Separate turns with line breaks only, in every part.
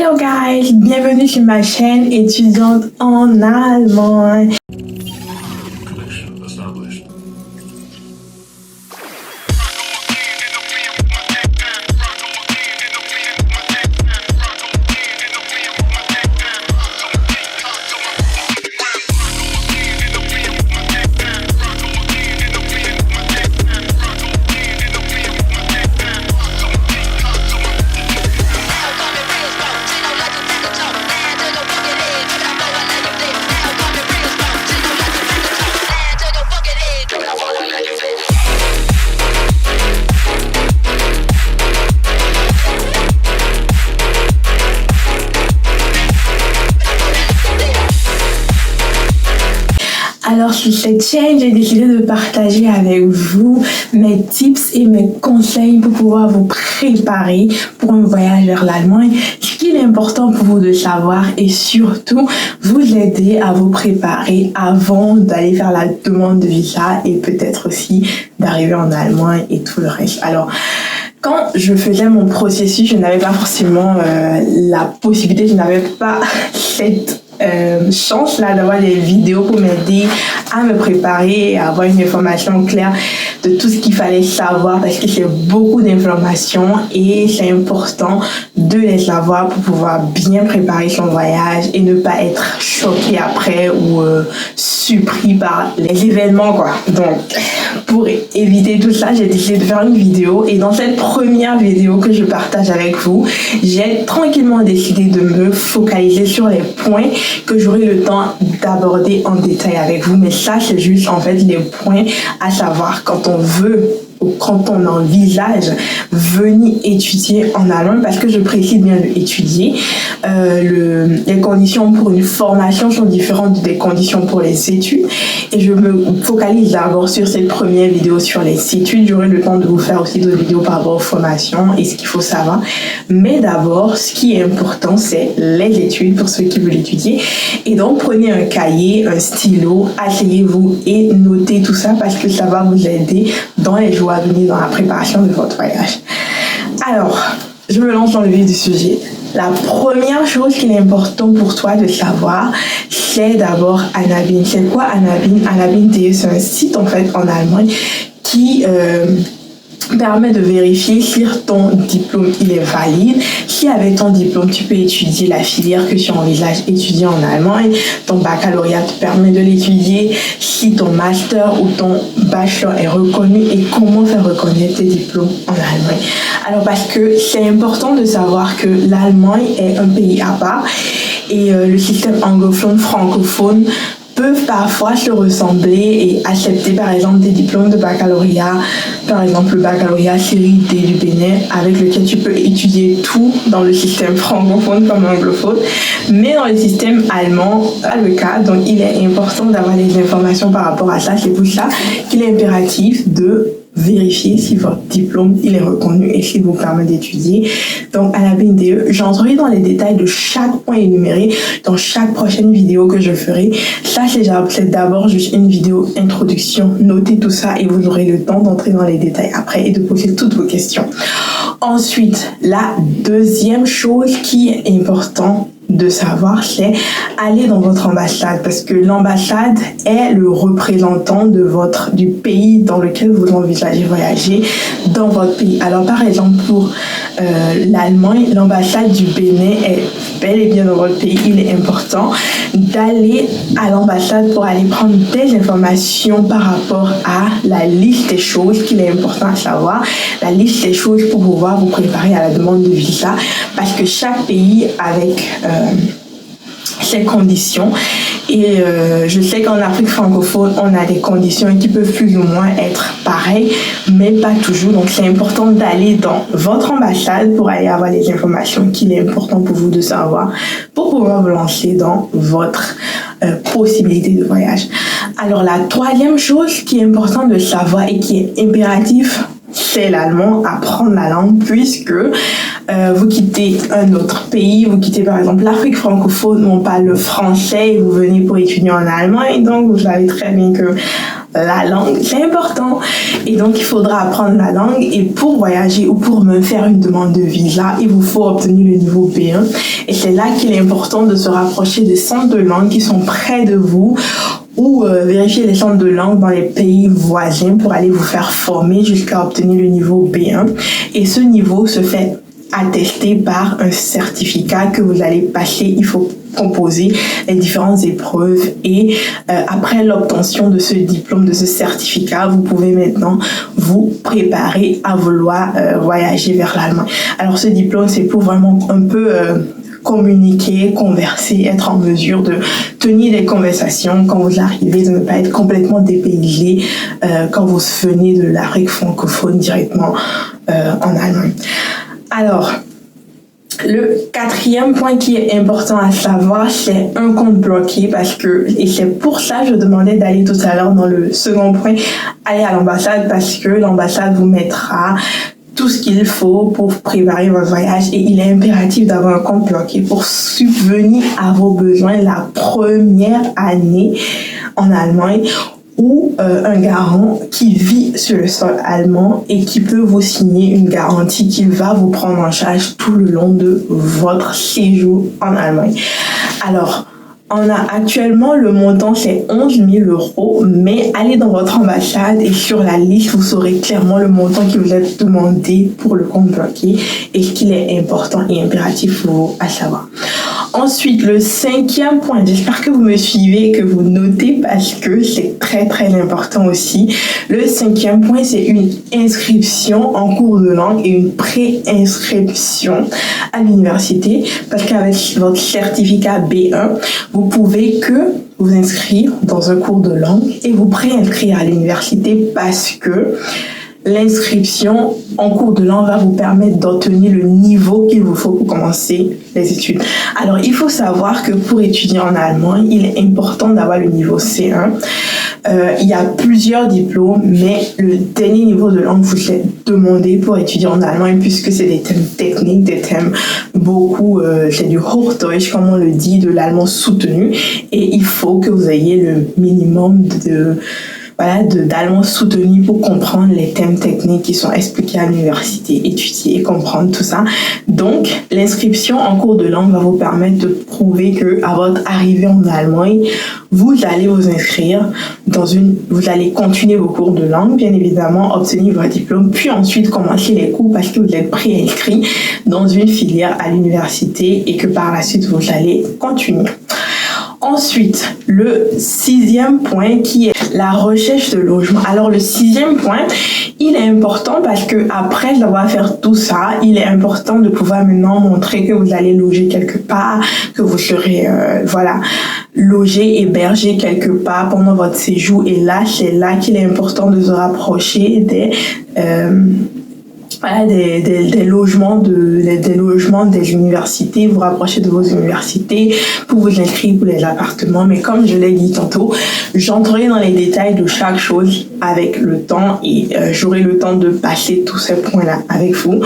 Hello guys, bienvenue sur ma chaîne étudiante en allemand. Alors sur cette chaîne, j'ai décidé de partager avec vous mes tips et mes conseils pour pouvoir vous préparer pour un voyage vers l'Allemagne, ce qu'il est important pour vous de savoir et surtout vous aider à vous préparer avant d'aller faire la demande de visa et peut-être aussi d'arriver en Allemagne et tout le reste. Alors, quand je faisais mon processus, je n'avais pas forcément la possibilité, je n'avais pas cette chance là d'avoir des vidéos pour m'aider à me préparer et à avoir une information claire de tout ce qu'il fallait savoir parce que c'est beaucoup d'informations et c'est important de les savoir pour pouvoir bien préparer son voyage et ne pas être choqué après ou surpris par les événements quoi. Donc pour éviter tout ça, j'ai décidé de faire une vidéo et dans cette première vidéo que je partage avec vous, j'ai tranquillement décidé de me focaliser sur les points que j'aurai le temps d'aborder en détail avec vous. Mais ça, c'est juste en fait les points à savoir quand on veut ou quand on envisage venir étudier en Allemagne, parce que je précise bien le étudier. Les conditions pour une formation sont différentes des conditions pour les études et je me focalise d'abord sur cette première vidéo sur les études. J'aurai le temps de vous faire aussi d'autres vidéos par rapport aux formations et ce qu'il faut savoir. Mais d'abord, ce qui est important, c'est les études pour ceux qui veulent étudier. Et donc, prenez un cahier, un stylo, asseyez-vous et notez tout ça parce que ça va vous aider dans les jours à venir dans la préparation de votre voyage. Alors, je me lance dans le vif du sujet. La première chose qu'il est important pour toi de savoir, c'est d'abord Anabin. C'est quoi Anabin? Anabin.de, c'est un site en fait en Allemagne qui permet de vérifier si ton diplôme il est valide. Si avec ton diplôme tu peux étudier la filière que tu envisages étudier en Allemagne, ton baccalauréat te permet de l'étudier, si ton master ou ton bachelor est reconnu et comment faire reconnaître tes diplômes en Allemagne. Alors parce que c'est important de savoir que l'Allemagne est un pays à part et le système anglophone, francophone peuvent parfois se ressembler et accepter par exemple des diplômes de baccalauréat, par exemple le baccalauréat série D du Bénin avec lequel tu peux étudier tout dans le système francophone comme anglophone, mais dans le système allemand, pas le cas, donc il est important d'avoir des informations par rapport à ça. C'est pour ça qu'il est impératif de vérifier si votre diplôme il est reconnu et s'il vous permet d'étudier. Donc à la BNDE, j'entrerai dans les détails de chaque point énuméré dans chaque prochaine vidéo que je ferai. Ça c'est d'abord juste une vidéo introduction. Notez tout ça et vous aurez le temps d'entrer dans les détails après et de poser toutes vos questions. Ensuite, la deuxième chose qui est importante de savoir, c'est aller dans votre ambassade parce que l'ambassade est le représentant du pays dans lequel vous envisagez voyager dans votre pays. Alors par exemple pour l'Allemagne, l'ambassade du Bénin est bel et bien dans votre pays. Il est important d'aller à l'ambassade pour aller prendre des informations par rapport à la liste des choses qu'il est important à savoir, la liste des choses pour pouvoir vous préparer à la demande de visa parce que chaque pays avec ses conditions et je sais qu'en Afrique francophone on a des conditions qui peuvent plus ou moins être pareilles mais pas toujours, donc c'est important d'aller dans votre ambassade pour aller avoir les informations qu'il est important pour vous de savoir pour pouvoir vous lancer dans votre possibilité de voyage. Alors la troisième chose qui est importante de savoir et qui est impératif, c'est l'allemand, apprendre la langue puisque vous quittez un autre pays, vous quittez par exemple l'Afrique francophone où on parle le français et vous venez pour étudier en allemand et donc vous savez très bien que la langue, c'est important. Et donc, il faudra apprendre la langue. Et pour voyager ou pour me faire une demande de visa, il vous faut obtenir le niveau B1. Et c'est là qu'il est important de se rapprocher des centres de langue qui sont près de vous ou vérifier les centres de langue dans les pays voisins pour aller vous faire former jusqu'à obtenir le niveau B1. Et ce niveau se fait attesté par un certificat que vous allez passer. Il faut composer les différentes épreuves et après l'obtention de ce diplôme, de ce certificat, vous pouvez maintenant vous préparer à vouloir voyager vers l'Allemagne. Alors ce diplôme, c'est pour vraiment un peu communiquer, converser, être en mesure de tenir des conversations quand vous arrivez, de ne pas être complètement dépaysé quand vous venez de l'Afrique francophone directement en Allemagne. Alors, le quatrième point qui est important à savoir, c'est un compte bloqué et c'est pour ça que je demandais d'aller tout à l'heure dans le second point, aller à l'ambassade parce que l'ambassade vous mettra tout ce qu'il faut pour préparer votre voyage et il est impératif d'avoir un compte bloqué pour subvenir à vos besoins la première année en Allemagne ou un garant qui vit sur le sol allemand et qui peut vous signer une garantie qu'il va vous prendre en charge tout le long de votre séjour en Allemagne. Alors, on a actuellement le montant, c'est 11 000 €, mais allez dans votre ambassade et sur la liste, vous saurez clairement le montant qui vous est demandé pour le compte bloqué et ce qu'il est important et impératif pour vous à savoir. Ensuite, le cinquième point, j'espère que vous me suivez et que vous notez parce que c'est très très important aussi. Le cinquième point, c'est une inscription en cours de langue et une pré-inscription à l'université parce qu'avec votre certificat B1, vous pouvez que vous inscrire dans un cours de langue et vous pré-inscrire à l'université parce que l'inscription en cours de langue va vous permettre d'obtenir le niveau qu'il vous faut pour commencer les études. Alors, il faut savoir que pour étudier en allemand, il est important d'avoir le niveau C1. Il y a plusieurs diplômes, mais le dernier niveau de langue vous est demandé pour étudier en allemand puisque c'est des thèmes techniques, des thèmes beaucoup, c'est du Hochdeutsch, comme on le dit, de l'allemand soutenu. Et il faut que vous ayez le minimum d'allemand soutenu pour comprendre les thèmes techniques qui sont expliqués à l'université, étudier et comprendre tout ça. Donc, l'inscription en cours de langue va vous permettre de prouver que à votre arrivée en Allemagne, vous allez vous inscrire vous allez continuer vos cours de langue, bien évidemment, obtenir votre diplôme, puis ensuite commencer les cours parce que vous êtes préinscrit dans une filière à l'université et que par la suite, vous allez continuer. Ensuite, le sixième point qui est la recherche de logement. Alors, le sixième point, il est important parce que après d'avoir fait tout ça, il est important de pouvoir maintenant montrer que vous allez loger quelque part, que vous serez, logé, hébergé quelque part pendant votre séjour. Et là, c'est là qu'il est important de se rapprocher des logements des universités, vous rapprochez de vos universités pour vous inscrire pour les appartements. Mais comme je l'ai dit tantôt, j'entrerai dans les détails de chaque chose avec le temps et j'aurai le temps de passer tous ces points-là avec vous.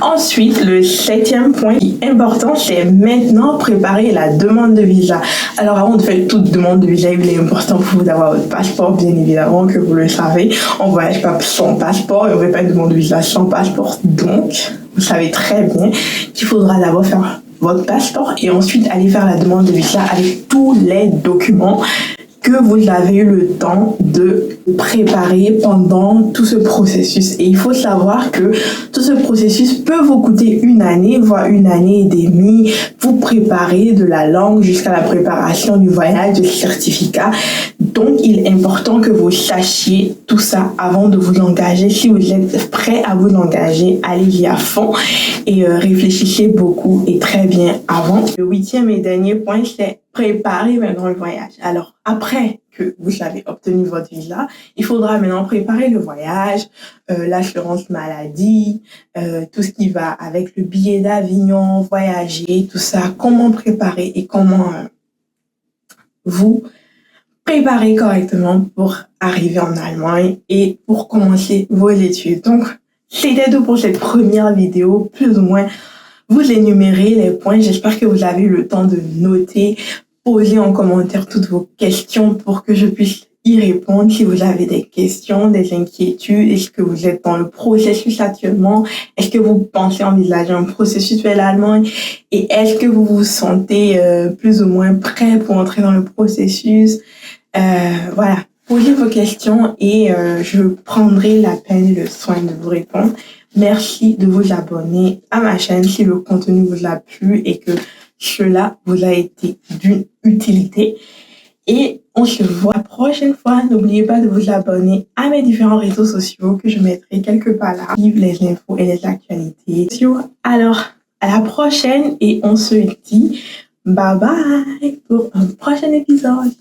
Ensuite, le septième point qui est important, c'est maintenant préparer la demande de visa. Alors avant de faire toute demande de visa, il est important pour vous d'avoir votre passeport, bien évidemment, que vous le savez. On ne voyage pas sans passeport et on ne fait pas une demande de visa sans passeport. Donc, vous savez très bien qu'il faudra d'abord faire votre passeport et ensuite aller faire la demande de visa avec tous les documents que vous avez eu le temps de préparer pendant tout ce processus. Et il faut savoir que tout ce processus peut vous coûter une année, voire une année et demie, vous préparer de la langue jusqu'à la préparation du voyage, du certificat. Donc, il est important que vous sachiez tout ça avant de vous engager. Si vous êtes prêt à vous engager, allez-y à fond et réfléchissez beaucoup et très bien avant. Le huitième et dernier point, c'est préparer maintenant le voyage. Alors, après que vous avez obtenu votre visa, il faudra maintenant préparer le voyage, l'assurance maladie, tout ce qui va avec le billet d'avion, voyager, tout ça, comment préparer et comment vous préparer correctement pour arriver en Allemagne et pour commencer vos études. Donc, c'était tout pour cette première vidéo, plus ou moins vous énumérez les points. J'espère que vous avez eu le temps de noter, poser en commentaire toutes vos questions pour que je puisse y répondre si vous avez des questions, des inquiétudes. Est-ce que vous êtes dans le processus actuellement? Est-ce que vous pensez envisager un processus vers l'Allemagne? Et est-ce que vous vous sentez plus ou moins prêt pour entrer dans le processus? Voilà, posez vos questions et je prendrai la peine et le soin de vous répondre. Merci de vous abonner à ma chaîne si le contenu vous a plu et que cela vous a été d'une utilité. Et on se voit la prochaine fois. N'oubliez pas de vous abonner à mes différents réseaux sociaux que je mettrai quelque part là. Vive les infos et les actualités. Alors, à la prochaine et on se dit bye bye pour un prochain épisode.